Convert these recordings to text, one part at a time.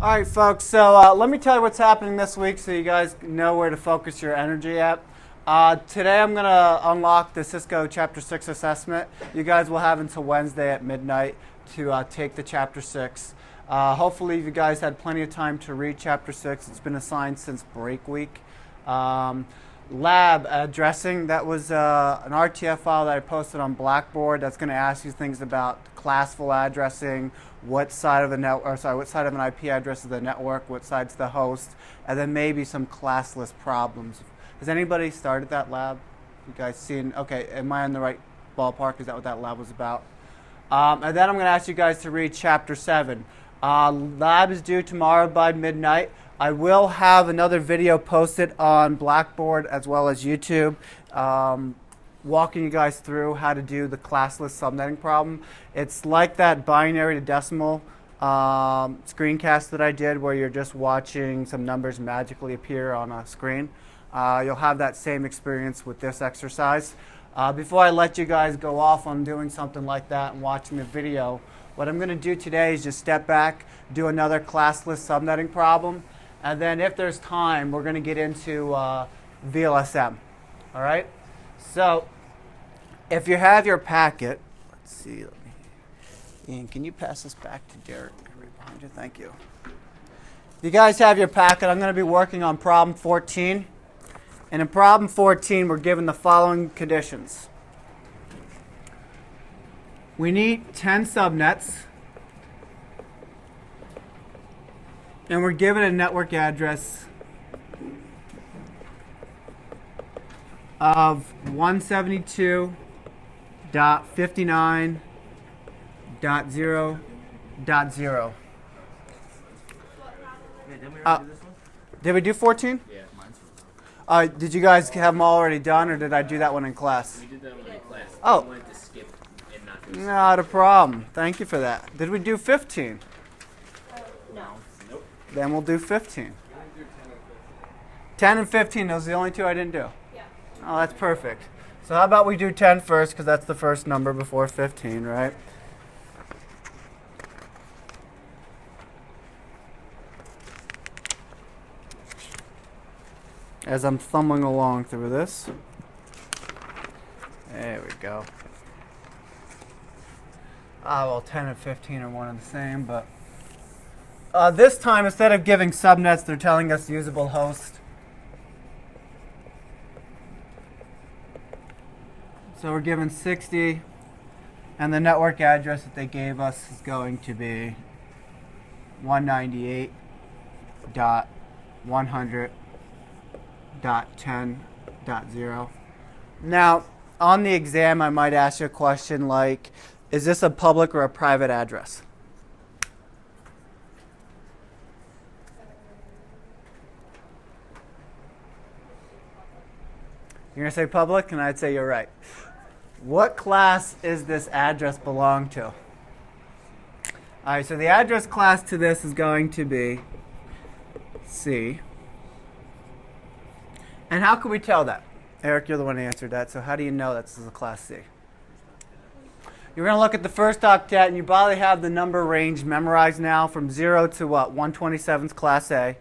All right, folks, so let me tell you what's happening this week so you guys know where to focus your energy at. Today I'm going to unlock the Cisco Chapter 6 assessment. You guys will have until Wednesday at midnight to take the Chapter 6. Hopefully you guys had plenty of time to read Chapter 6. It's been assigned since break week. Lab addressing, that was an RTF file that I posted on Blackboard that's going to ask you things about classful addressing, what side of what side of an IP address is the network, what side's the host, and then maybe some classless problems. Has anybody started that lab? You guys seen? Okay, am I in the right ballpark? Is that what that lab was about? And then I'm going to ask you guys to read Chapter 7. Lab is due tomorrow by midnight. I will have another video posted on Blackboard as well as YouTube walking you guys through how to do the classless subnetting problem. It's like that binary to decimal screencast that I did where you're just watching some numbers magically appear on a screen. You'll have that same experience with this exercise. Before I let you guys go off on doing something like that and watching the video, what I'm going to do today is just step back, do another classless subnetting problem, and then if there's time, we're going to get into VLSM. All right? So if you have your packet, let's see. Ian, can you pass this back to Derek right behind you? Thank you. If you guys have your packet, I'm going to be working on problem 14. And in problem 14, we're given the following conditions. We need 10 subnets. And we're given a network address of 172.59.0.0. Did we do 14? Yeah, mine's did you guys have them already done, or did I do that one in class? We did that one in class. Oh. We wanted to skip and not do Not a problem. Thank you for that. Did we do 15? No. Nope. Then we'll do 15. 10 and 15, those are the only two I didn't do? Yeah. Oh, that's perfect. So how about we do 10 first, because that's the first number before 15, right? As I'm thumbing along through this. There we go. Well, 10 and 15 are one and the same, but this time, instead of giving subnets, they're telling us usable host. So we're given 60, and the network address that they gave us is going to be 198.100.10.0. Now, on the exam, I might ask you a question like, is this a public or a private address? You're going to say public, and I'd say you're right. What class is this address belong to? All right, so the address class to this is going to be C. And how can we tell that? Eric, you're the one who answered that, so how do you know that this is a class C? You're going to look at the first octet, and you probably have the number range memorized now from 0 to what? 127 is class A.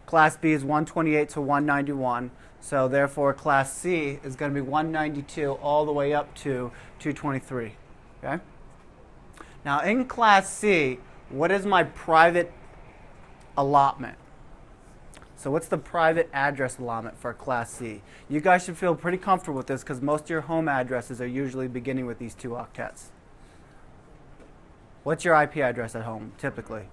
Class B is 128 to 191. So therefore, class C is going to be 192 all the way up to 223. Okay? Now, in class C, what is my private allotment? So what's the private address allotment for class C? You guys should feel pretty comfortable with this because most of your home addresses are usually beginning with these two octets. What's your IP address at home, typically?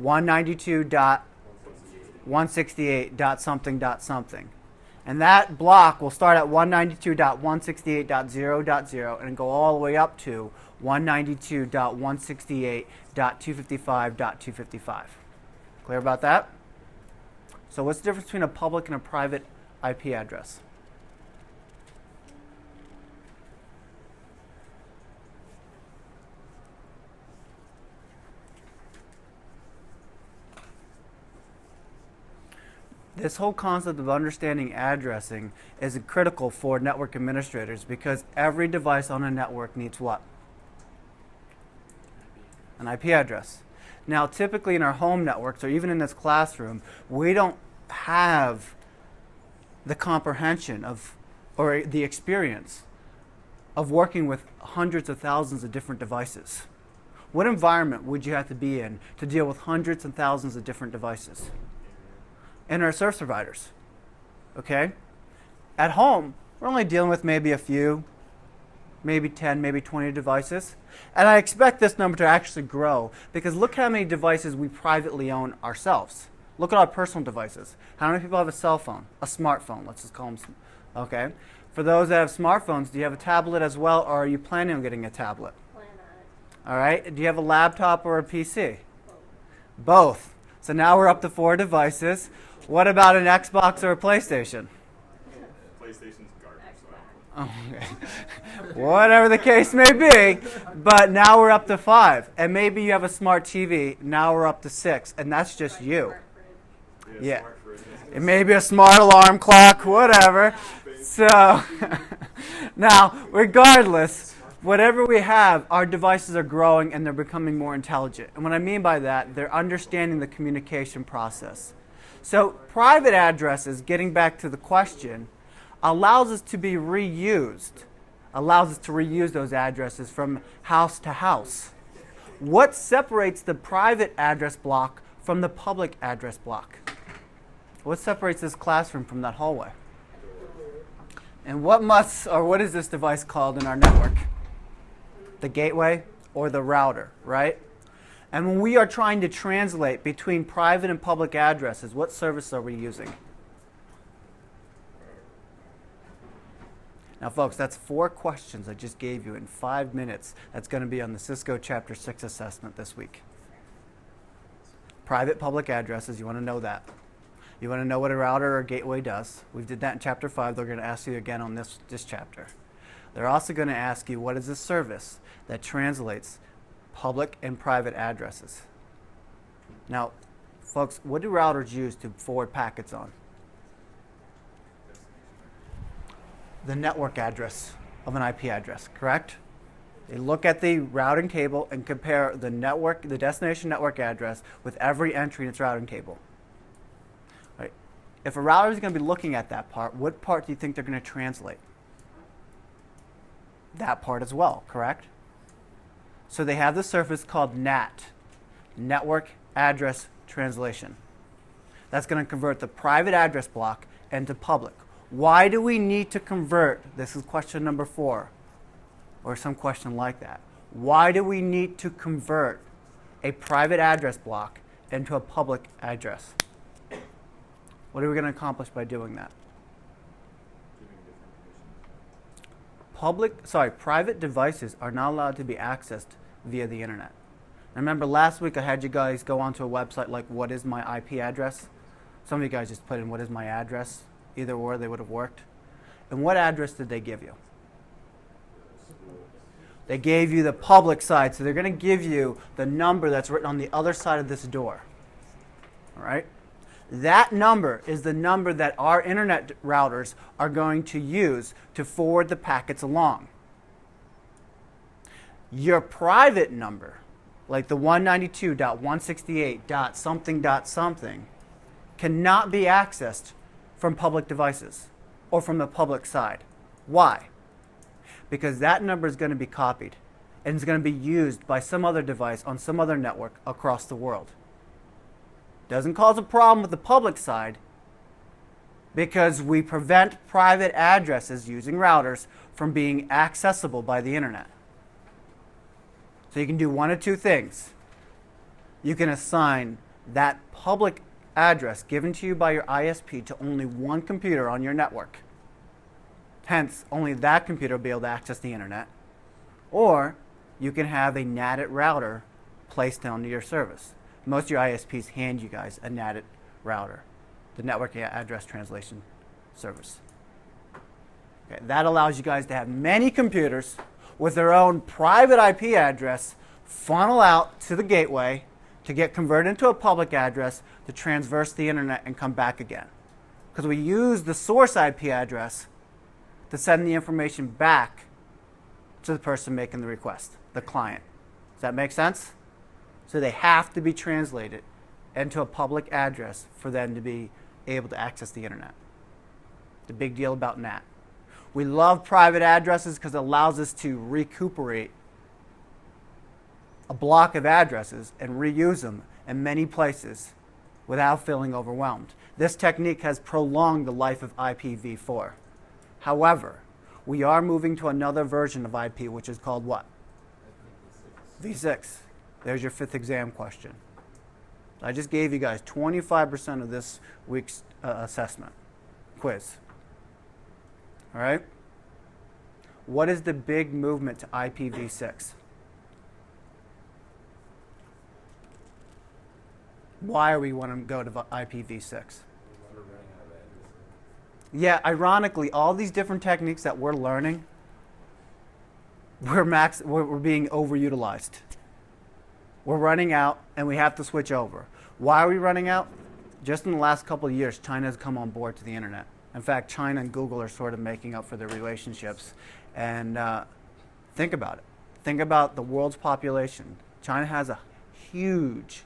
192.168.something.something. And that block will start at 192.168.0.0 and go all the way up to 192.168.255.255. Clear about that? So what's the difference between a public and a private IP address? This whole concept of understanding addressing is critical for network administrators because every device on a network needs what? An IP address. Now, typically in our home networks or even in this classroom, we don't have the comprehension of or the experience of working with hundreds of thousands of different devices. What environment would you have to be in to deal with hundreds and thousands of different devices? And our service providers. Okay? At home, we're only dealing with maybe a few, maybe 10, maybe 20 devices. And I expect this number to actually grow because look how many devices we privately own ourselves. Look at our personal devices. How many people have a cell phone? A smartphone, let's just call them. Okay? For those that have smartphones, do you have a tablet as well, or are you planning on getting a tablet? Plan on it. All right. Do you have a laptop or a PC? Both. So now we're up to 4 devices. What about an Xbox or a PlayStation? PlayStation's garbage. Oh, okay. Whatever the case may be, but now we're up to 5. And maybe you have a smart TV. Now we're up to 6, and that's just you. Yeah. It may be a smart alarm clock, whatever. So now, regardless, whatever we have, our devices are growing and they're becoming more intelligent. And what I mean by that, they're understanding the communication process. So private addresses, getting back to the question, allows us to be reused, allows us to reuse those addresses from house to house. What separates the private address block from the public address block? What separates this classroom from that hallway? And what is this device called in our network? The gateway or the router, right? And when we are trying to translate between private and public addresses, what service are we using? Now, folks, that's 4 questions I just gave you in 5 minutes. That's going to be on the Cisco Chapter 6 assessment this week. Private, public addresses, you want to know that. You want to know what a router or gateway does. We did that in Chapter 5. They're going to ask you again on this chapter. They're also going to ask you what is a service that translates public and private addresses. Now, folks, what do routers use to forward packets on? The network address of an IP address, correct? They look at the routing table and compare the destination network address with every entry in its routing table. Right. If a router is going to be looking at that part, what part do you think they're going to translate? That part as well, correct? So they have the service called NAT, Network Address Translation. That's going to convert the private address block into public. Why do we need to convert? This is question number 4, or some question like that. Why do we need to convert a private address block into a public address? What are we going to accomplish by doing that? Private devices are not allowed to be accessed via the internet. Remember last week I had you guys go onto a website like what is my IP address? Some of you guys just put in what is my address. Either or, they would have worked. And what address did they give you? They gave you the public side, so they're going to give you the number that's written on the other side of this door. All right? That number is the number that our internet routers are going to use to forward the packets along. Your private number, like the 192.168.something.something, cannot be accessed from public devices or from the public side. Why? Because that number is going to be copied and is going to be used by some other device on some other network across the world. Doesn't cause a problem with the public side because we prevent private addresses using routers from being accessible by the internet. So you can do one of 2 things. You can assign that public address given to you by your ISP to only one computer on your network. Hence, only that computer will be able to access the internet. Or you can have a NAT router placed onto your service. Most of your ISPs hand you guys a NAT router, the Network Address Translation Service. Okay, that allows you guys to have many computers with their own private IP address funnel out to the gateway to get converted into a public address to transverse the internet and come back again. Because we use the source IP address to send the information back to the person making the request, the client. Does that make sense? So they have to be translated into a public address for them to be able to access the internet. The big deal about NAT. We love private addresses because it allows us to recuperate a block of addresses and reuse them in many places without feeling overwhelmed. This technique has prolonged the life of IPv4. However, we are moving to another version of IP, which is called what? V6. There's your 5th exam question. I just gave you guys 25% of this week's assessment quiz. All right? What is the big movement to IPv6? Why are we want to go to IPv6? Yeah, ironically, all these different techniques that we're learning, we're being overutilized. We're running out, and we have to switch over. Why are we running out? Just in the last couple of years, China has come on board to the internet. In fact, China and Google are sort of making up for their relationships. And think about it. Think about the world's population. China has a huge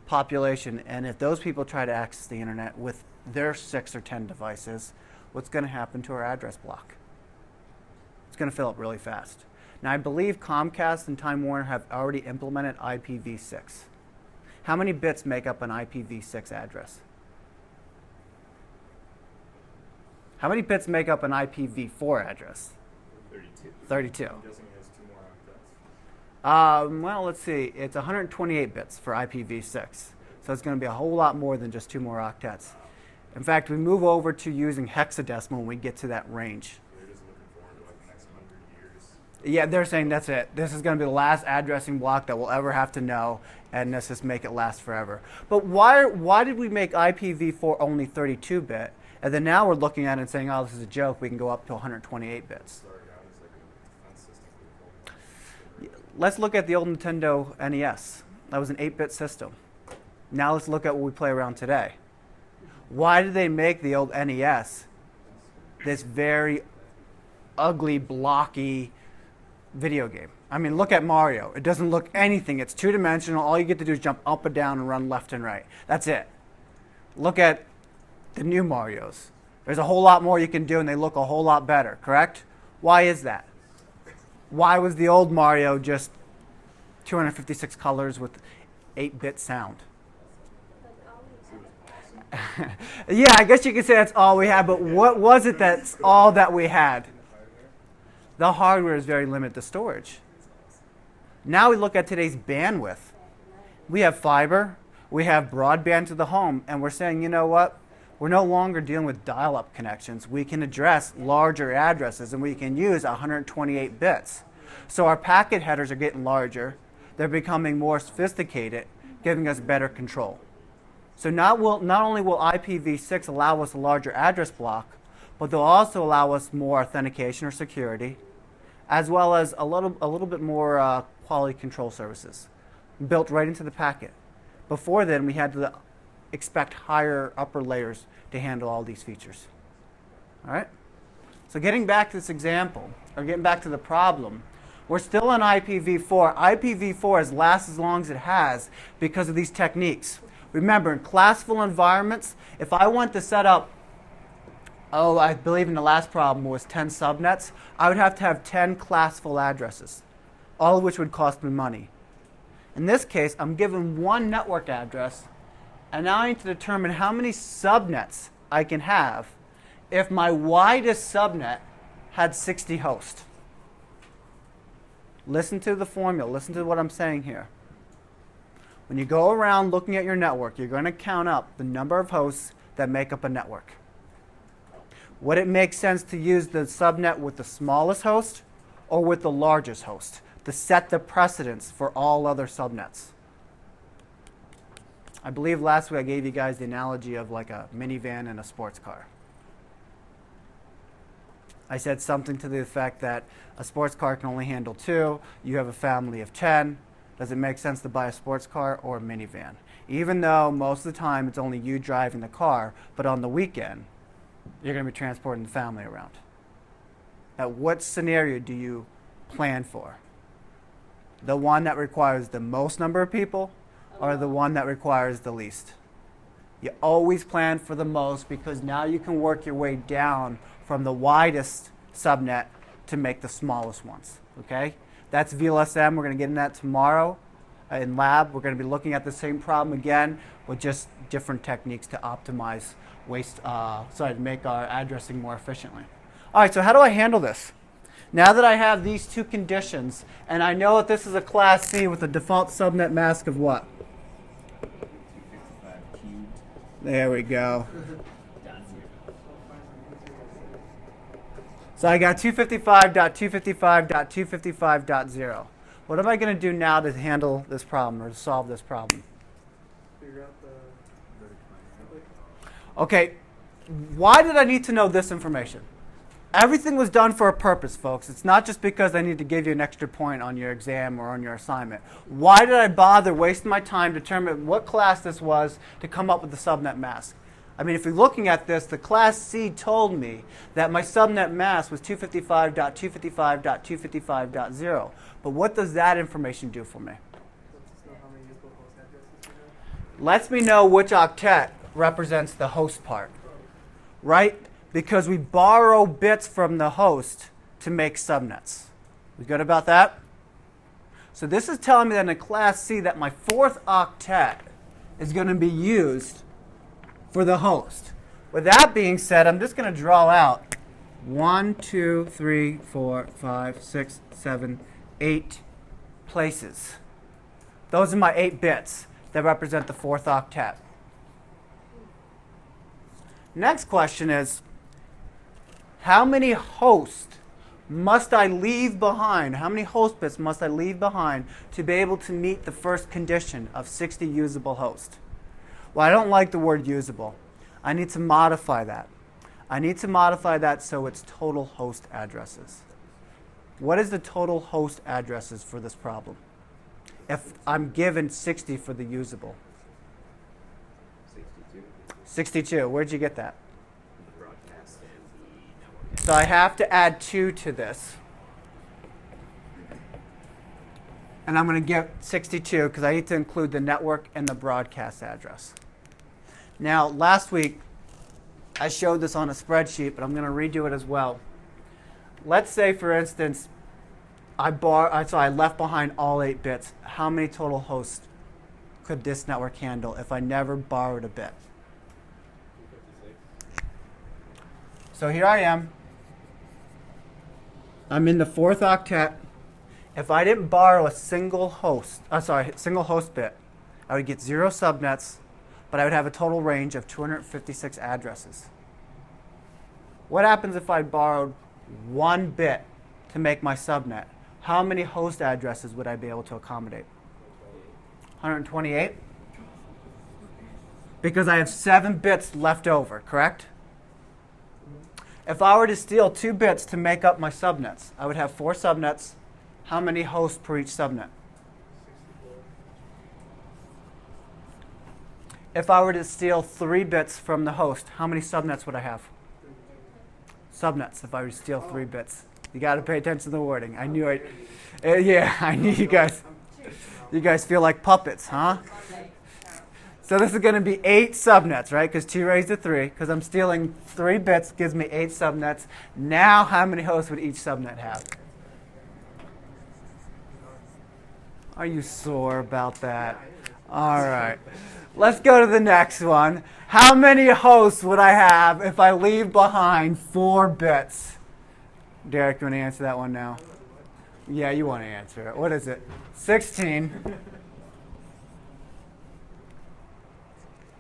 population, and if those people try to access the internet with their 6 or 10 devices, what's going to happen to our address block? It's going to fill up really fast. Now, I believe Comcast and Time Warner have already implemented IPv6. How many bits make up an IPv6 address? How many bits make up an IPv4 address? 32. 32. I'm guessing it has 2 more octets. Well, let's see. It's 128 bits for IPv6. So it's going to be a whole lot more than just 2 more octets. In fact, we move over to using hexadecimal when we get to that range. They're just looking forward to like the next 100 years. Yeah, they're saying that's it. This is going to be the last addressing block that we'll ever have to know, and let's just make it last forever. But why did we make IPv4 only 32-bit, and then now we're looking at it and saying, oh, this is a joke, we can go up to 128 bits? Started out as like a fun system. Let's look at the old Nintendo NES. That was an 8-bit system. Now let's look at what we play around today. Why did they make the old NES this very ugly, blocky video game? I mean, look at Mario. It doesn't look anything. It's 2-dimensional. All you get to do is jump up and down and run left and right. That's it. Look at the new Marios. There's a whole lot more you can do, and they look a whole lot better, correct? Why is that? Why was the old Mario just 256 colors with 8-bit sound? Yeah, I guess you could say that's all we had, but what was it that's all that we had? The hardware is very limited to storage. Now we look at today's bandwidth. We have fiber, we have broadband to the home, and we're saying, you know what? We're no longer dealing with dial-up connections. We can address larger addresses, and we can use 128 bits. So our packet headers are getting larger. They're becoming more sophisticated, giving us better control. So not only will IPv6 allow us a larger address block, but they'll also allow us more authentication or security, as well as a little bit more quality control services built right into the packet. Before then, we had to expect higher upper layers to handle all these features. All right? So getting back to this example, or getting back to the problem, we're still on IPv4. IPv4 has lasted as long as it has because of these techniques. Remember, in classful environments, if I want to set up, I believe in the last problem was 10 subnets, I would have to have 10 classful addresses, all of which would cost me money. In this case, I'm given one network address, and now I need to determine how many subnets I can have if my widest subnet had 60 hosts. Listen to the formula. Listen to what I'm saying here. When you go around looking at your network, you're going to count up the number of hosts that make up a network. Would it make sense to use the subnet with the smallest host or with the largest host to set the precedence for all other subnets? I believe last week I gave you guys the analogy of like a minivan and a sports car. I said something to the effect that a sports car can only handle 2. You have a family of 10. Does it make sense to buy a sports car or a minivan? Even though most of the time it's only you driving the car, but on the weekend, you're going to be transporting the family around. Now, what scenario do you plan for? The one that requires the most number of people or the one that requires the least? You always plan for the most because now you can work your way down from the widest subnet to make the smallest ones. Okay? That's VLSM. We're going to get into that tomorrow in lab. We're going to be looking at the same problem again with just different techniques to optimize to make our addressing more efficiently. All right, so how do I handle this? Now that I have these two conditions, and I know that this is a class C with a default subnet mask of what? 255 cubed. There we go. Dot zero. So I got 255.255.255.0. What am I going to do now to handle this problem or to solve this problem? Figure out the. Okay, why did I need to know this information? Everything was done for a purpose, folks. It's not just because I need to give you an extra point on your exam or on your assignment. Why did I bother wasting my time to determine what class this was to come up with the subnet mask? I mean, if you're looking at this, the class C told me that my subnet mask was 255.255.255.0. But what does that information do for me? Lets me know which octet represents the host part, right? Because we borrow bits from the host to make subnets. We good about that? So this is telling me that in class C that my fourth octet is going to be used for the host. With that being said, I'm just going to draw out 1, 2, 3, 4, 5, 6, 7, 8 places. Those are my 8 bits that represent the fourth octet. Next question is, how many hosts must I leave behind? How many host bits must I leave behind to be able to meet the first condition of 60 usable hosts? Well, I don't like the word usable. I need to modify that. I need to modify that so it's total host addresses. What is the total host addresses for this problem? If I'm given 60 for the usable. 62. 62. Where'd you get that? The broadcast and the network. So I have to add 2 to this. And I'm going to get 62 because I need to include the network and the broadcast address. Now, last week, I showed this on a spreadsheet, but I'm going to redo it as well. Let's say, for instance, I left behind all 8 bits. How many total hosts could this network handle if I never borrowed a bit? 256. So here I am. I'm in the fourth octet. If I didn't borrow a single host bit, I would get 0 subnets, but I would have a total range of 256 addresses. What happens if I borrowed 1 bit to make my subnet? How many host addresses would I be able to accommodate? 128? Because I have 7 bits left over, correct? If I were to steal 2 bits to make up my subnets, I would have 4 subnets. How many hosts per each subnet? 64. If I were to steal 3 bits from the host, how many subnets would I have? Subnets, if I were to steal 3 bits. You got to pay attention to the wording. I knew it. Yeah, I knew you guys. You guys feel like puppets, huh? So this is going to be 8 subnets, right? Because 2 raised to 3. Because I'm stealing 3 bits gives me 8 subnets. Now how many hosts would each subnet have? Are you sore about that? All right. Let's go to the next one. How many hosts would I have if I leave behind 4 bits? Derek, you want to answer that one now? Yeah, you want to answer it. What is it? 16.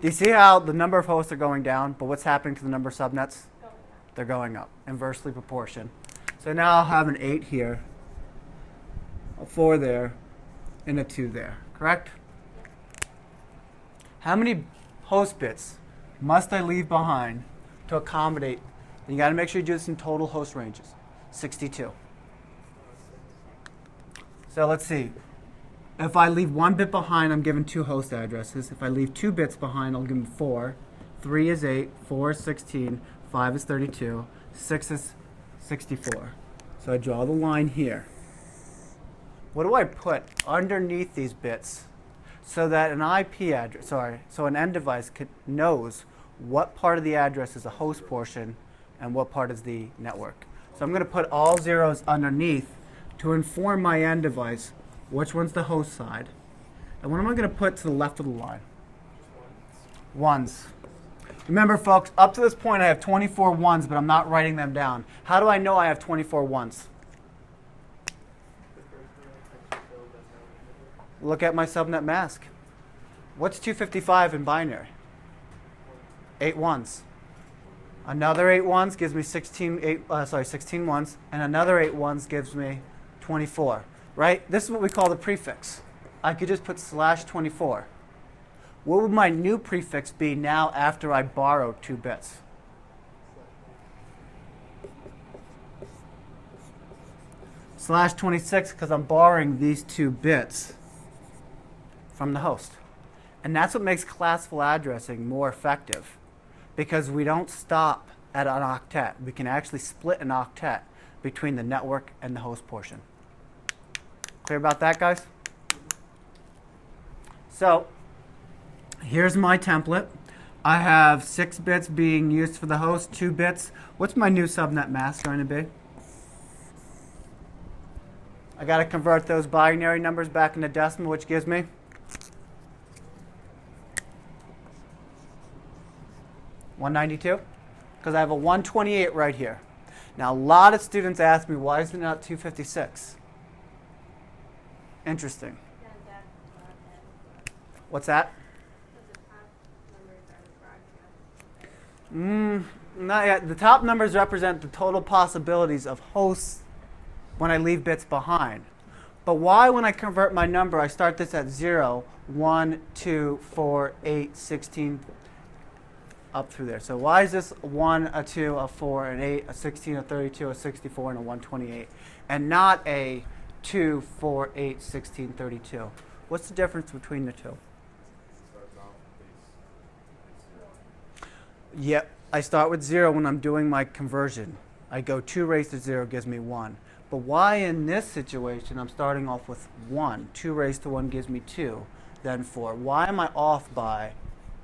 Do you see how the number of hosts are going down, but what's happening to the number of subnets? They're going up, inversely proportion. So now I'll have an 8 here, a 4 there, and a 2 there, correct? How many host bits must I leave behind to accommodate? And you got to make sure you do this in total host ranges. 62. So let's see. If I leave 1 bit behind, I'm given 2 host addresses. If I leave 2 bits behind, I'll give them 4. 3 is 8, 4 is 16, 5 is 32, 6 is 64. So I draw the line here. what do I put underneath these bits so that an IP address, so an end device knows what part of the address is a host portion and what part is the network. So I'm going to put all zeros underneath to inform my end device which one's the host side. And what am I going to put to the left of the line? Ones. Remember, folks, up to this point I have 24 ones, but I'm not writing them down. How do I know I have 24 ones? Look at my subnet mask. What's 255 in binary? 8 ones. Another 8 ones gives me 16 ones, and another 8 ones gives me 24. Right? This is what we call the prefix. I could just put /24. What would my new prefix be now after I borrow 2 bits? /26, because I'm borrowing these 2 bits from the host. And that's what makes classful addressing more effective, because we don't stop at an octet. We can actually split an octet between the network and the host portion. Clear about that, guys? So here's my template. I have 6 bits being used for the host, 2 bits. What's my new subnet mask going to be? I got to convert those binary numbers back into decimal, which gives me 192, because I have a 128 right here. Now, a lot of students ask me, why is it not 256? Interesting. What's that? Not yet. The top numbers represent the total possibilities of hosts when I leave bits behind. But why, when I convert my number, I start this at 0, 1, 2, 4, 8, 16, up through there? So why is this 1, a 2, a 4, an 8, a 16, a 32, a 64, and a 128, and not a 2, 4, 8, 16, 32? What's the difference between the two? Yep, I start with 0 when I'm doing my conversion. I go 2 raised to 0 gives me 1. But why in this situation I'm starting off with 1? 2 raised to 1 gives me 2, then 4. Why am I off by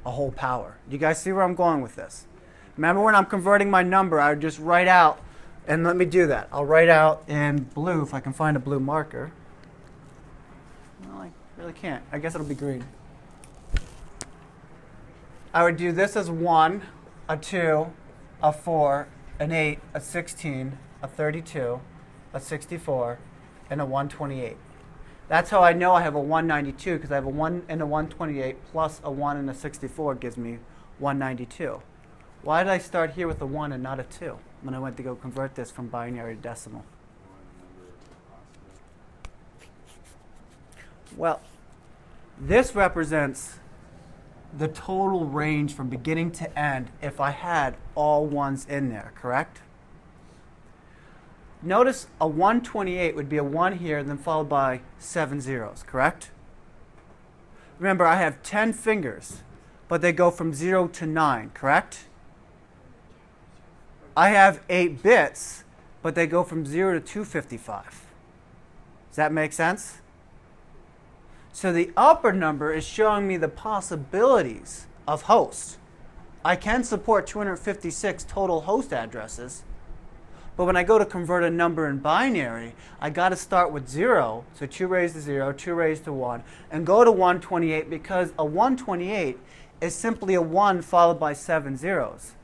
a whole power? Do you guys see where I'm going with this? Remember, when I'm converting my number, I would just write out, and let me do that. I'll write out in blue, if I can find a blue marker. Well, I really can't. I guess it'll be green. I would do this as 1, a 2, a 4, an 8, a 16, a 32, a 64, and a 128. That's how I know I have a 192, because I have a 1 and a 128 plus a 1 and a 64 gives me 192. Why did I start here with a 1 and not a 2 when I went to go convert this from binary to decimal? Well, this represents the total range from beginning to end if I had all ones in there, correct? Notice a 128 would be a 1 here, and then followed by 7 zeros, correct? Remember, I have 10 fingers, but they go from 0 to 9, correct? I have 8 bits, but they go from 0 to 255. Does that make sense? So the upper number is showing me the possibilities of hosts. I can support 256 total host addresses, but when I go to convert a number in binary, I got to start with 0, so 2 raised to 0, 2 raised to 1, and go to 128, because a 128 is simply a 1 followed by 7 zeros.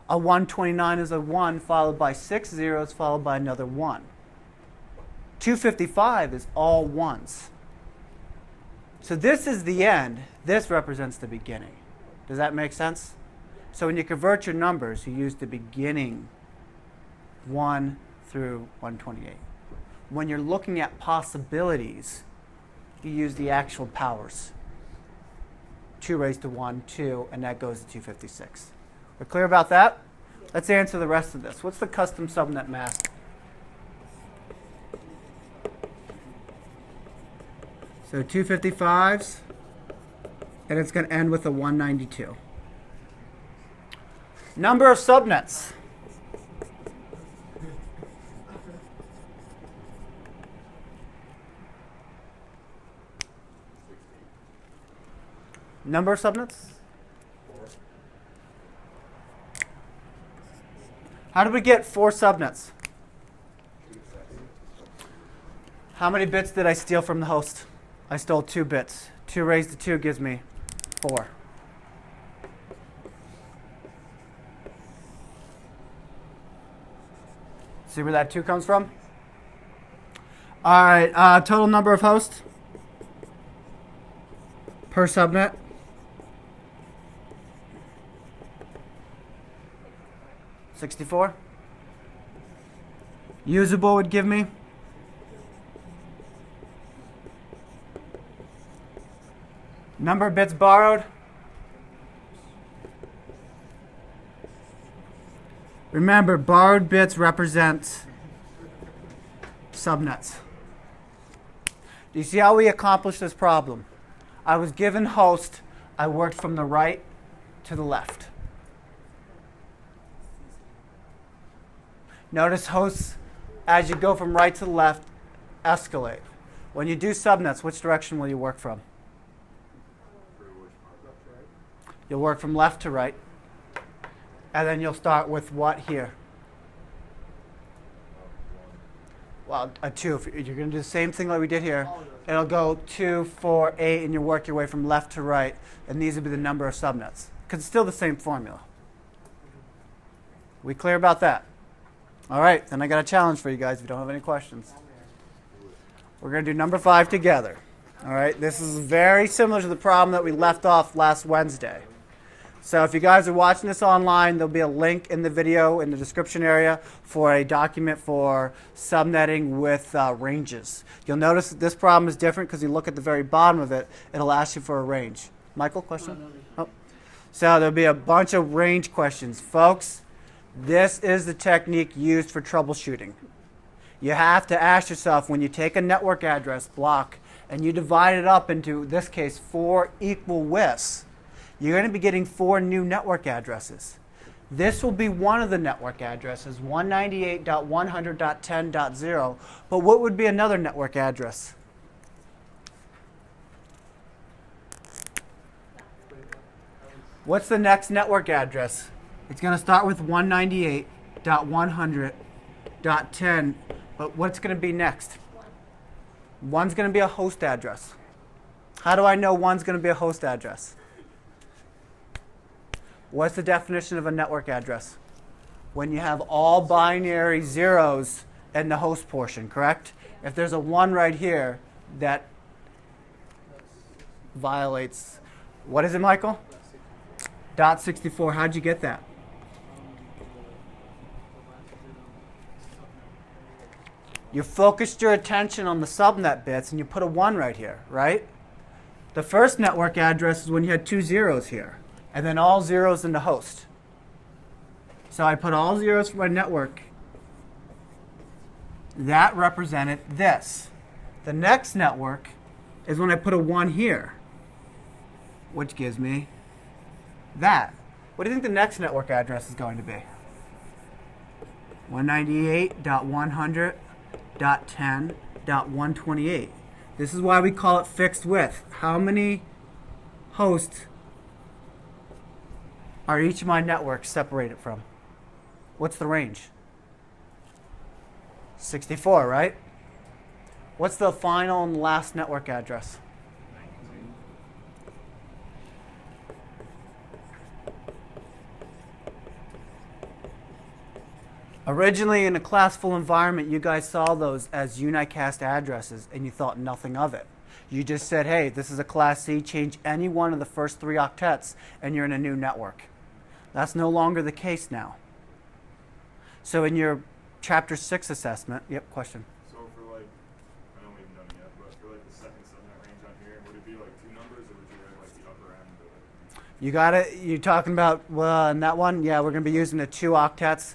A 129 is a 1 followed by 6 zeros followed by another 1. 255 is all ones. So this is the end. This represents the beginning. Does that make sense? So when you convert your numbers, you use the beginning 1 through 128. When you're looking at possibilities, you use the actual powers. 2 raised to 1, 2, and that goes to 256. We're clear about that? Let's answer the rest of this. What's the custom subnet mask? So 255s, and it's going to end with a 192. Number of subnets. Number of subnets? 4. How did we get 4 subnets? 2 sets. How many bits did I steal from the host? I stole 2 bits. 2 raised to 2 gives me 4. See where that 2 comes from? All right, total number of hosts per subnet. $64. Usable would give me number of bits borrowed. Remember, borrowed bits represent subnets. Do you see how we accomplished this problem? I was given host. I worked from the right to the left. Notice hosts, as you go from right to the left, escalate. When you do subnets, which direction will you work from? You'll work from left to right. And then you'll start with what here? Well, a 2. If you're going to do the same thing like we did here. It'll go 2, 4, 8, and you work your way from left to right. And these will be the number of subnets. Because it's still the same formula. We clear about that? All right, then I got a challenge for you guys if you don't have any questions. We're going to do number 5 together. All right, this is very similar to the problem that we left off last Wednesday. So if you guys are watching this online, there'll be a link in the video in the description area for a document for subnetting with ranges. You'll notice that this problem is different because you look at the very bottom of it, it'll ask you for a range. Michael, question? Oh. So there'll be a bunch of range questions. Folks, this is the technique used for troubleshooting. You have to ask yourself, when you take a network address block and you divide it up into, in this case, 4 equal widths, you're going to be getting 4 new network addresses. This will be one of the network addresses, 198.100.10.0. But what would be another network address? What's the next network address? It's going to start with 198.100.10. But what's going to be next? 1's going to be a host address. How do I know 1's going to be a host address? What's the definition of a network address? When you have all binary zeros in the host portion, correct? If there's a 1 right here, that violates, what is it, Michael? .64. How'd you get that? You focused your attention on the subnet bits and you put a 1 right here, right? The first network address is when you had 2 zeros here, and then all zeros in the host. So I put all zeros for my network. That represented this. The next network is when I put a 1 here, which gives me that. What do you think the next network address is going to be? 198.100.10.128. This is why we call it fixed width. How many hosts are each of my networks separated from? What's the range? 64, right? What's the final and last network address? Originally, in a classful environment, you guys saw those as unicast addresses, and you thought nothing of it. You just said, hey, this is a Class C, change any one of the first 3 octets, and you're in a new network. That's no longer the case now. So in your Chapter 6 assessment, yep, question. So for like, I know we haven't done it yet, but for like the second subnet range on here, would it be like 2 numbers, or would you write like the upper end of it? You got it. You're talking about, well, in that one, yeah, we're going to be using the 2 octets.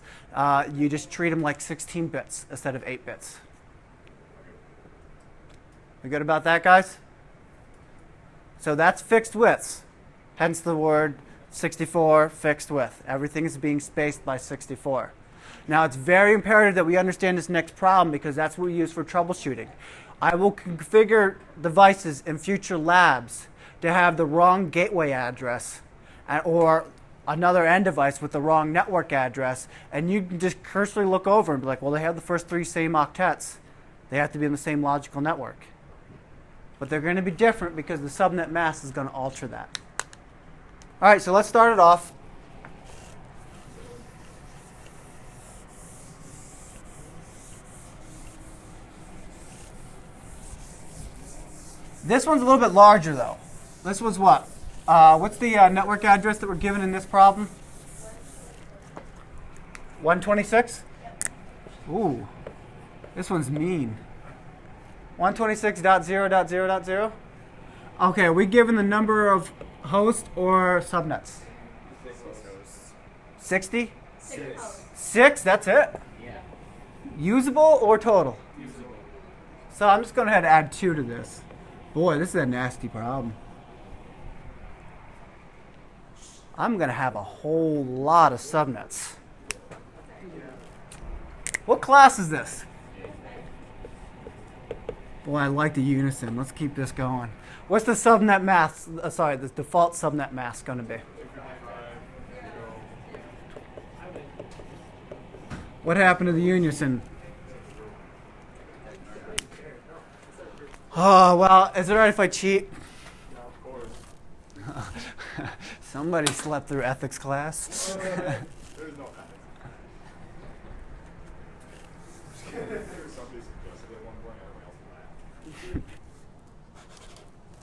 You just treat them like 16 bits instead of 8 bits. We good about that, guys? So that's fixed widths, hence the word 64, fixed width. Everything is being spaced by 64. Now, it's very imperative that we understand this next problem because that's what we use for troubleshooting. I will configure devices in future labs to have the wrong gateway address or another end device with the wrong network address, and you can just cursorily look over and be like, well, they have the first 3 same octets. They have to be in the same logical network. But they're going to be different because the subnet mask is going to alter that. All right, so let's start it off. This one's a little bit larger, though. This one's what? What's the network address that we're given in this problem? 126? Ooh, this one's mean. 126.0.0.0? Okay, are we given the number of hosts or subnets? 60? 6, that's it? Yeah. Usable or total? Usable. So I'm just going to add 2 to this. Boy, this is a nasty problem. I'm going to have a whole lot of subnets. What class is this? Boy, I like the unison. Let's keep this going. What's the subnet mask? The default subnet mask going to be? What happened to the unison? Oh, well, is it all right if I cheat? No, of course. Somebody slept through ethics class. There's no somebody suggested at one point, everyone else laughed.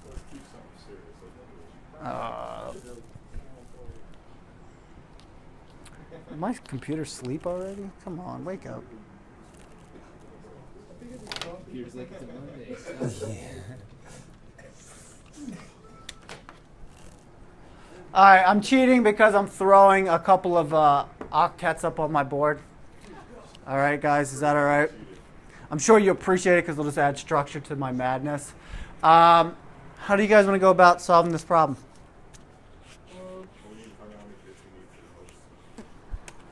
Let's keep something serious. Did my computer sleep already? Come on, wake up. Computer's like it's a Monday. All right, I'm cheating because I'm throwing a couple of octets up on my board. All right, guys, is that all right? I'm sure you appreciate it because it'll just add structure to my madness. How do you guys want to go about solving this problem?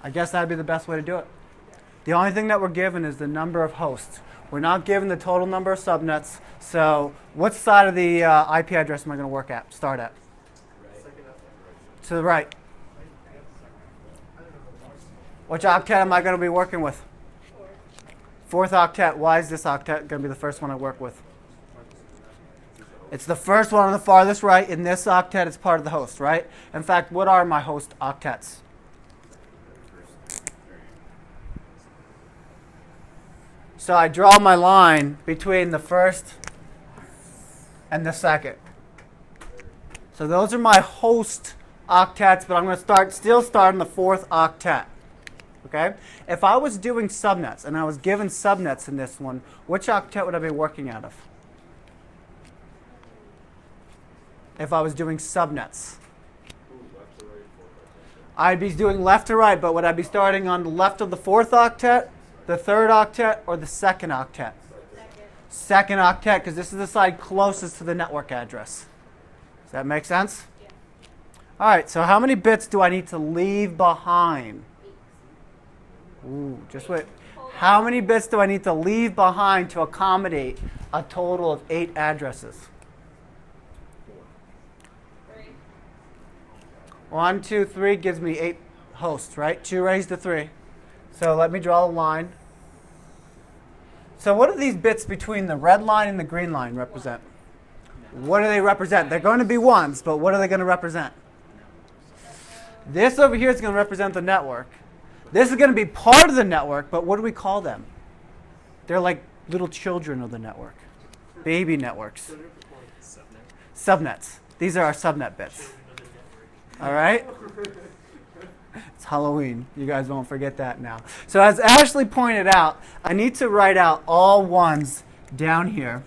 I guess that'd be the best way to do it. The only thing that we're given is the number of hosts. We're not given the total number of subnets. So what side of the IP address am I going to start at? To the right. Which octet am I going to be working with? 4th octet. Why is this octet going to be the first one I work with? It's the first one on the farthest right. In this octet, it's part of the host, right? In fact, what are my host octets? So I draw my line between the first and the second. So those are my host octets, but I'm going to still start in the 4th octet. Okay? If I was doing subnets and I was given subnets in this one, which octet would I be working out of? If I was doing subnets, I'd be doing left to right, but would I be starting on the left of the 4th octet, the 3rd octet, or the 2nd octet? Second octet, because this is the side closest to the network address. Does that make sense? Yeah. All right, so how many bits do I need to leave behind? Ooh, just wait. How many bits do I need to leave behind to accommodate a total of 8 addresses? 3. 1, 2, 3 gives me 8 hosts, right? 2 raised to 3. So let me draw a line. So what do these bits between the red line and the green line represent? What do they represent? They're going to be 1s, but what are they going to represent? This over here is going to represent the network. This is going to be part of the network, but what do we call them? They're like little children of the network. Baby networks. Subnets. These are our subnet bits. All right? It's Halloween. You guys won't forget that now. So as Ashley pointed out, I need to write out all 1s down here.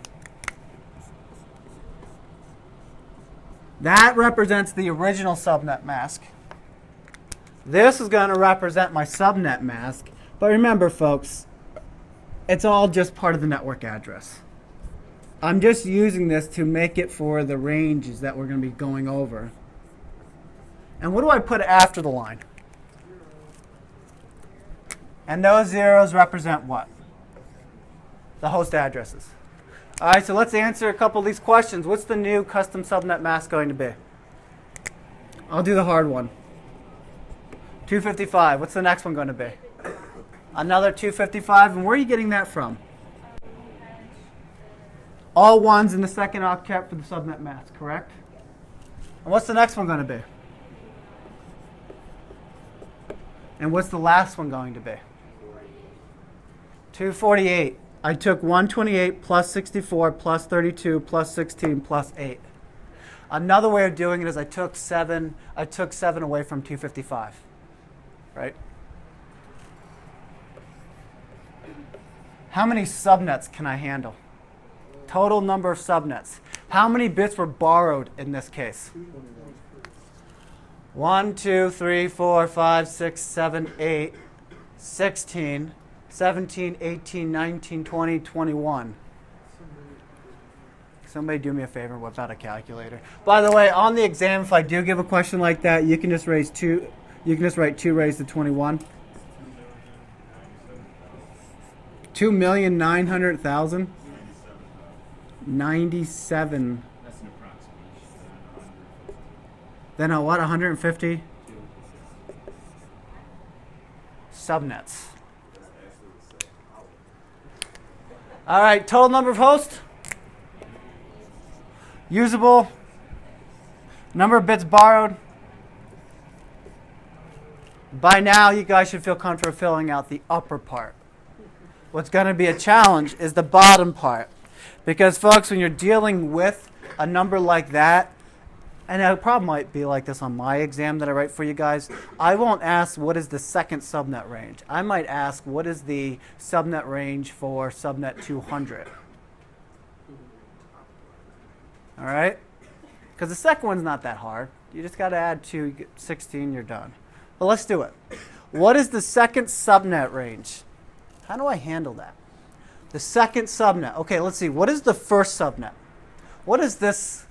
That represents the original subnet mask. This is going to represent my subnet mask. But remember, folks, it's all just part of the network address. I'm just using this to make it for the ranges that we're going to be going over. And what do I put after the line? And those zeros represent what? The host addresses. All right, so let's answer a couple of these questions. What's the new custom subnet mask going to be? I'll do the hard one. 255. What's the next one going to be? Another 255. And where are you getting that from? All ones in the second octet for the subnet mask, correct? And what's the next one going to be? And what's the last one going to be? 248. I took 128 plus 64 plus 32 plus 16 plus 8. Another way of doing it is I took 7 away from 255. Right? How many subnets can I handle? Total number of subnets. How many bits were borrowed in this case? 1, 2, 3, 4, 5, 6, 7, 8, 16, 17, 18, 19, 20, 21. Somebody do me a favor and whip out a calculator. By the way, on the exam, if I do give a question like that, you can just raise 2. You can just write 2 raised to 21. 2,900,000. 97. That's an approximation. Then a what? 150 subnets. All right, total number of hosts. Usable. Number of bits borrowed. By now, you guys should feel comfortable filling out the upper part. What's going to be a challenge is the bottom part. Because, folks, when you're dealing with a number like that, and it probably might be like this on my exam that I write for you guys, I won't ask what is the second subnet range. I might ask what is the subnet range for subnet 200. All right? Because the second one's not that hard. You just got to add 2, you get 16, you're done. But let's do it. What is the second subnet range? How do I handle that? The second subnet. Okay, let's see. What is the first subnet? What is this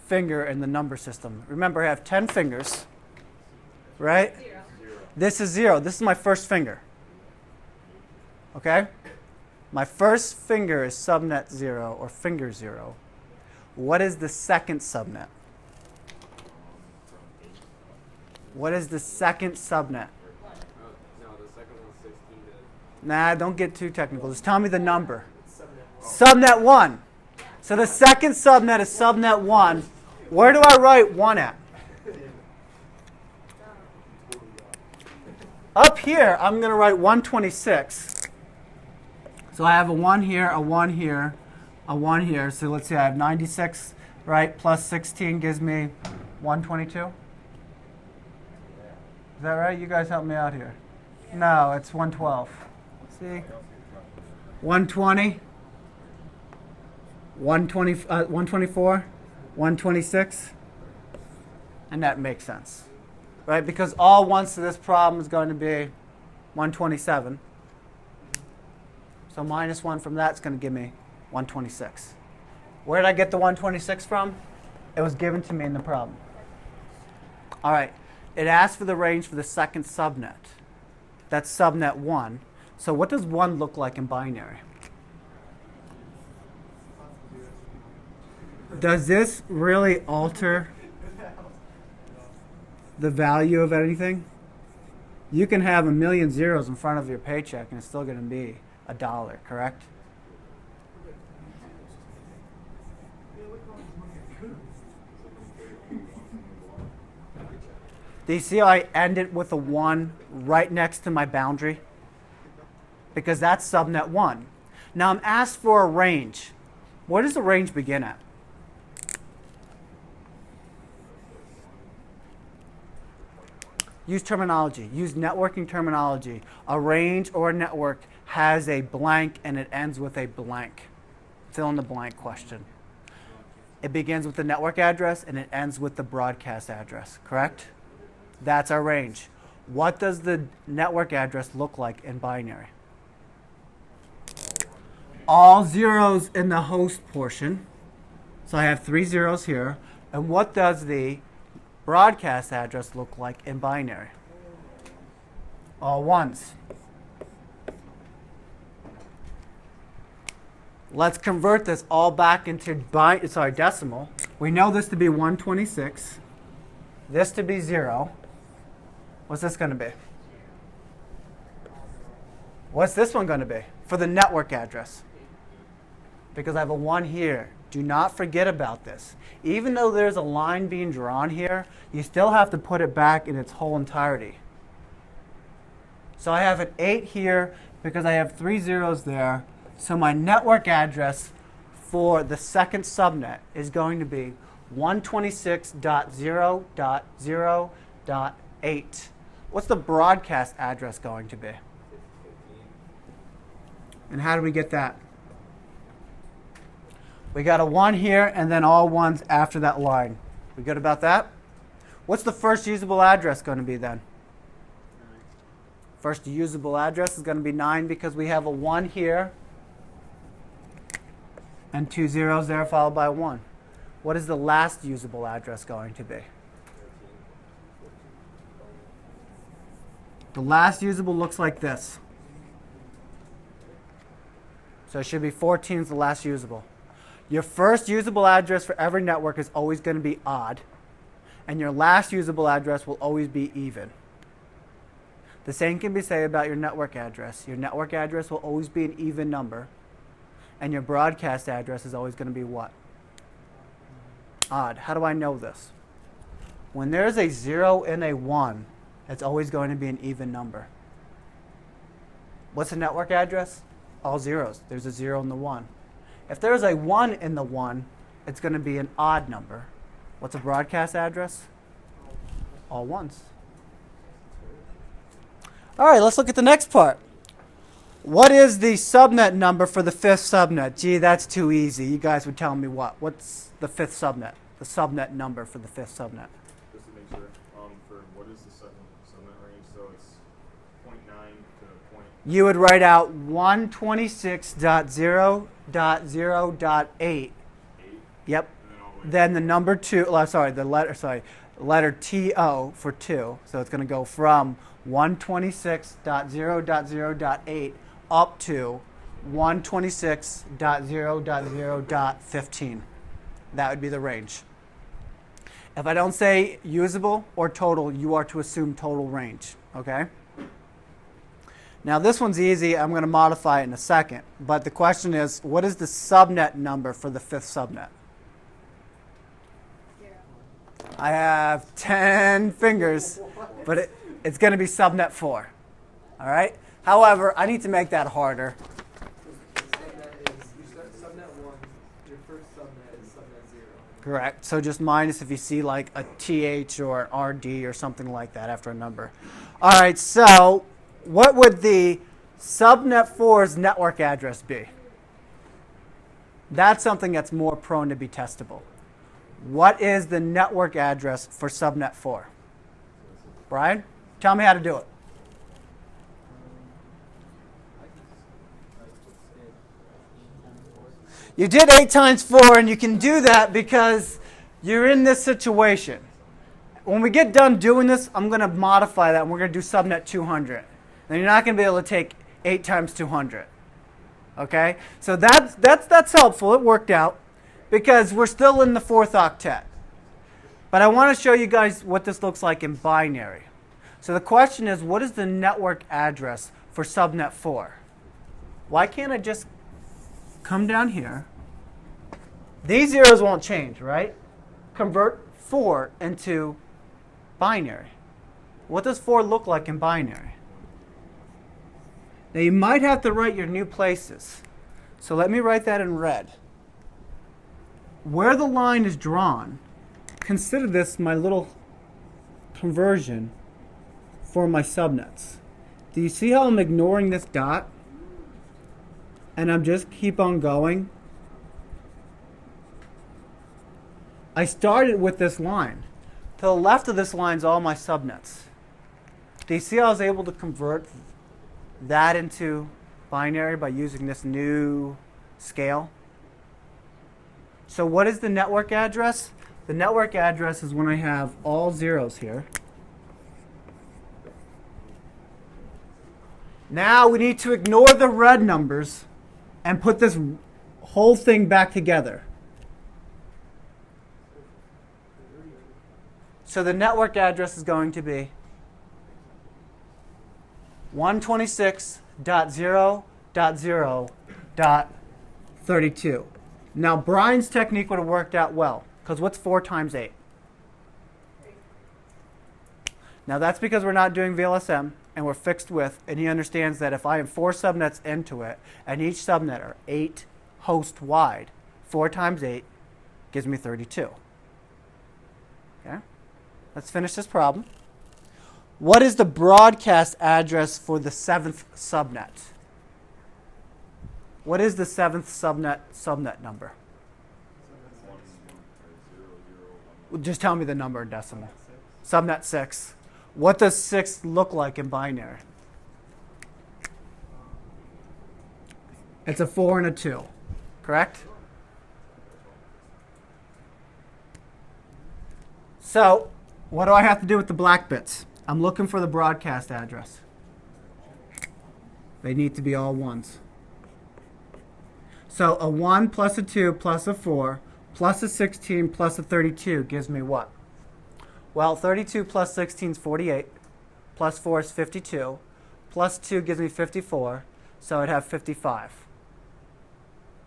finger in the number system? Remember, I have 10 fingers, right? 0. This is 0. This is my first finger. Okay? My first finger is subnet 0 or finger 0. What is the second subnet? What is the second subnet? Nah, don't get too technical. Just tell me the number. Subnet 1. So the second subnet is subnet 1. Where do I write 1 at? Up here, I'm going to write 126. So I have a 1 here, a 1 here, a 1 here. So let's see, I have 96, right? Plus 16 gives me 122. Is that right? You guys help me out here. No, it's 112. See? 120, 124, 126. And that makes sense. Right? Because all ones to this problem is going to be 127. So minus 1 from that is going to give me 126. Where did I get the 126 from? It was given to me in the problem. All right. It asked for the range for the second subnet. That's subnet 1. So what does 1 look like in binary? Does this really alter the value of anything? You can have a million zeros in front of your paycheck and it's still going to be $1, correct? Do you see how I ended with a 1 right next to my boundary? Because that's subnet 1. Now I'm asked for a range. Where does the range begin at? Use terminology. Use networking terminology. A range or a network has a blank and it ends with a blank. Fill in the blank question. It begins with the network address and it ends with the broadcast address, correct? That's our range. What does the network address look like in binary? All zeros in the host portion. So I have 3 zeros here. And what does the broadcast address look like in binary? All ones. Let's convert this all back into decimal. We know this to be 126. This to be 0. What's this going to be? What's this one going to be for the network address? Because I have a 1 here. Do not forget about this. Even though there's a line being drawn here, you still have to put it back in its whole entirety. So I have an 8 here because I have 3 zeros there. So my network address for the second subnet is going to be 126.0.0.8. What's the broadcast address going to be? And how do we get that? We got a 1 here and then all 1s after that line. We good about that? What's the first usable address going to be then? First usable address is going to be 9 because we have a 1 here and 2 zeros there followed by 1. What is the last usable address going to be? The last usable looks like this. So it should be 14 is the last usable. Your first usable address for every network is always going to be odd. And your last usable address will always be even. The same can be said about your network address. Your network address will always be an even number. And your broadcast address is always going to be what? Odd. How do I know this? When there's a 0 and a 1, it's always going to be an even number. What's the network address? All zeros. There's a 0 and the 1. If there's a 1 in the 1, it's going to be an odd number. What's a broadcast address? All 1s. All right, let's look at the next part. What is the subnet number for the 5th subnet? Gee, that's too easy. You guys would tell me what? What's the 5th subnet? The subnet number for the 5th subnet. Just to make sure, for what is the subnet range? So it's 0.9 to point. You would write out 126.0.0.8. 8. Yep. And then all the way Then the number 2. Letter TO for 2. So it's going to go from 126.0.0.8 up to 126.0.0.15. That would be the range. If I don't say usable or total, you are to assume total range. Okay? Now this one's easy. I'm going to modify it in a second. But the question is, what is the subnet number for the 5th subnet? 0. I have 10 fingers, but it's going to be subnet 4. All right? However, I need to make that harder. Subnet 1, your first subnet is subnet 0. Correct. So just minus if you see like a TH or an RD or something like that after a number. All right, so what would the subnet 4's network address be? That's something that's more prone to be testable. What is the network address for subnet 4? Brian, tell me how to do it. You did 8 times 4, and you can do that because you're in this situation. When we get done doing this, I'm going to modify that, and we're going to do subnet 200. And you're not going to be able to take 8 times 200. Okay? So that's helpful. It worked out because we're still in the 4th octet. But I want to show you guys what this looks like in binary. So the question is, what is the network address for subnet 4? Why can't I just come down here? These zeros won't change, right? Convert 4 into binary. What does 4 look like in binary? Now you might have to write your new places. So let me write that in red. Where the line is drawn, consider this my little conversion for my subnets. Do you see how I'm ignoring this dot? And I'm just keep on going. I started with this line. To the left of this line is all my subnets. Do you see how I was able to convert that into binary by using this new scale? So what is the network address? The network address is when I have all zeros here. Now we need to ignore the red numbers and put this whole thing back together. So the network address is going to be 126.0.0.32. Now Brian's technique would have worked out well, because what's 4 times 8? Now that's because we're not doing VLSM and we're fixed width, and he understands that if I have 4 subnets into it, and each subnet are 8 host wide, 4 times 8 gives me 32. Okay? Let's finish this problem. What is the broadcast address for the 7th subnet? What is the 7th subnet number? Just tell me the number in decimal. Subnet 6. What does 6 look like in binary? It's a 4 and a 2, correct? So, what do I have to do with the black bits? I'm looking for the broadcast address. They need to be all 1s. So a 1 plus a 2 plus a 4 plus a 16 plus a 32 gives me what? Well, 32 plus 16 is 48, plus 4 is 52, plus 2 gives me 54, so I'd have 55.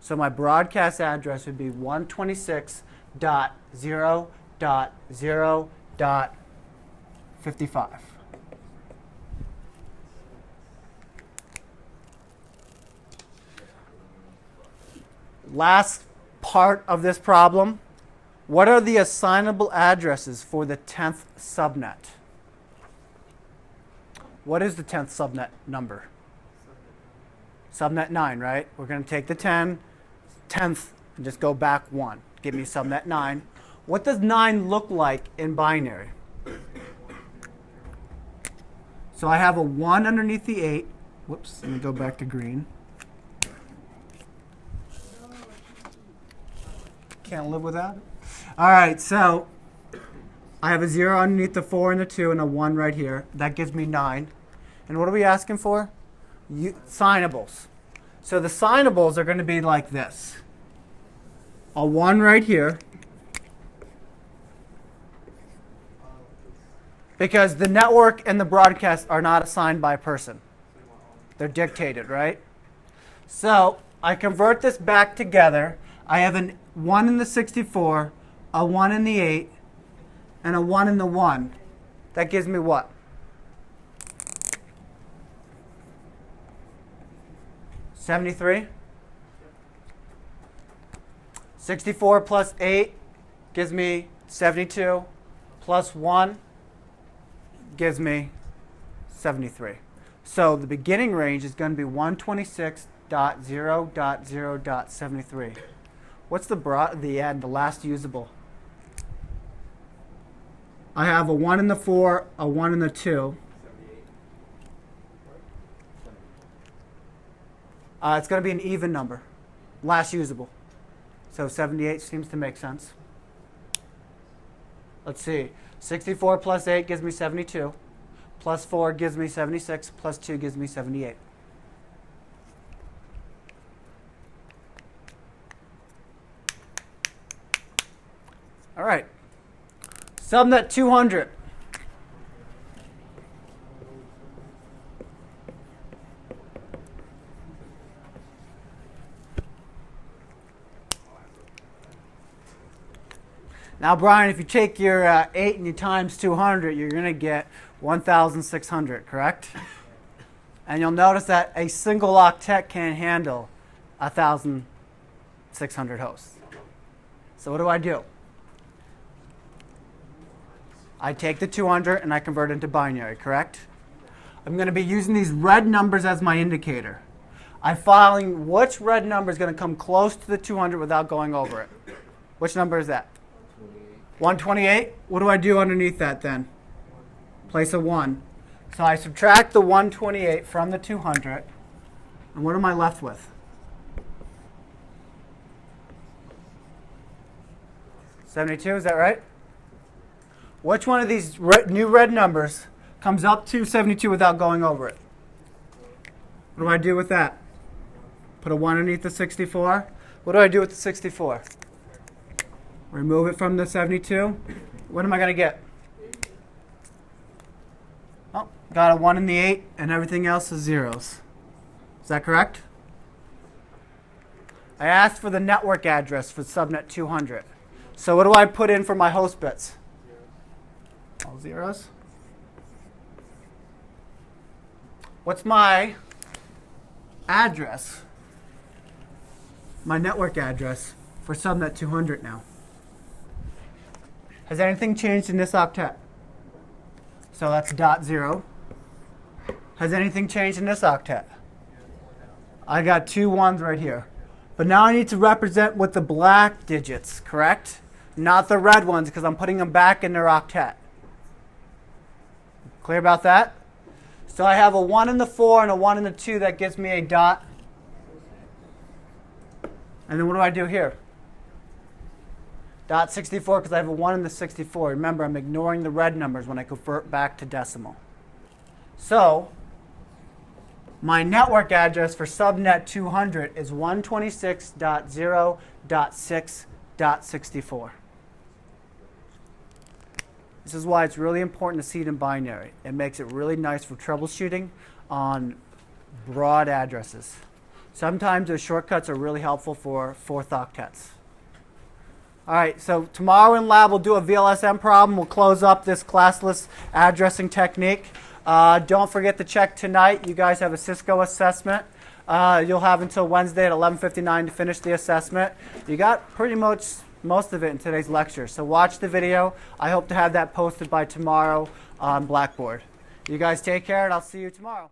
So my broadcast address would be 126.0.0.55. Last part of this problem. What are the assignable addresses for the 10th subnet? What is the 10th subnet number? Subnet 9, right? We're going to take the 10th, and just go back 1. Give me subnet 9. What does 9 look like in binary? So I have a 1 underneath the 8. Whoops, let me go back to green. Can't live without it. All right, so I have a 0 underneath the 4 and the 2 and a 1 right here. That gives me 9. And what are we asking for? Signables. So the signables are going to be like this. A 1 right here. Because the network and the broadcast are not assigned by a person. They're dictated, right? So I convert this back together. I have a 1 in the 64, a 1 in the 8, and a 1 in the 1. That gives me what? 73. 64 plus 8 gives me 72, plus 1 gives me 73. So the beginning range is going to be 126.0.0.73. What's the end, the last usable? I have a 1 in the 4, a 1 in the 2. It's going to be an even number, last usable. So 78 seems to make sense. Let's see. 64 plus 8 gives me 72. Plus 4 gives me 76. Plus 2 gives me 78. All right. Subnet 200. Now, Brian, if you take your 8 and you times 200, you're going to get 1,600, correct? And you'll notice that a single octet can't handle 1,600 hosts. So what do? I take the 200 and I convert it into binary, correct? I'm going to be using these red numbers as my indicator. I'm following which red number is going to come close to the 200 without going over it. Which number is that? 128. What do I do underneath that then? Place a 1. So I subtract the 128 from the 200. And what am I left with? 72, is that right? Which one of these new red numbers comes up to 72 without going over it? What do I do with that? Put a 1 underneath the 64. What do I do with the 64? Remove it from the 72. What am I going to get? Oh, got a 1 in the 8, and everything else is zeros. Is that correct? I asked for the network address for subnet 200. So what do I put in for my host bits? All zeros. What's my address? My network address for subnet 200 now. Has anything changed in this octet? So that's .0. Has anything changed in this octet? I got 2 1s right here. But now I need to represent with the black digits, correct? Not the red ones, because I'm putting them back in their octet. Clear about that? So I have a 1 in the 4 and a 1 in the 2. That gives me a dot. And then what do I do here? Dot 64, because I have a 1 in the 64. Remember, I'm ignoring the red numbers when I convert back to decimal. So my network address for subnet 200 is 126.0.6.64. This is why it's really important to see it in binary. It makes it really nice for troubleshooting on broad addresses. Sometimes those shortcuts are really helpful for 4th octets. All right, so tomorrow in lab we'll do a VLSM problem. We'll close up this classless addressing technique. Don't forget to check tonight. You guys have a Cisco assessment. You'll have until Wednesday at 11:59 to finish the assessment. You got pretty much most of it in today's lecture. So watch the video. I hope to have that posted by tomorrow on Blackboard. You guys take care, and I'll see you tomorrow.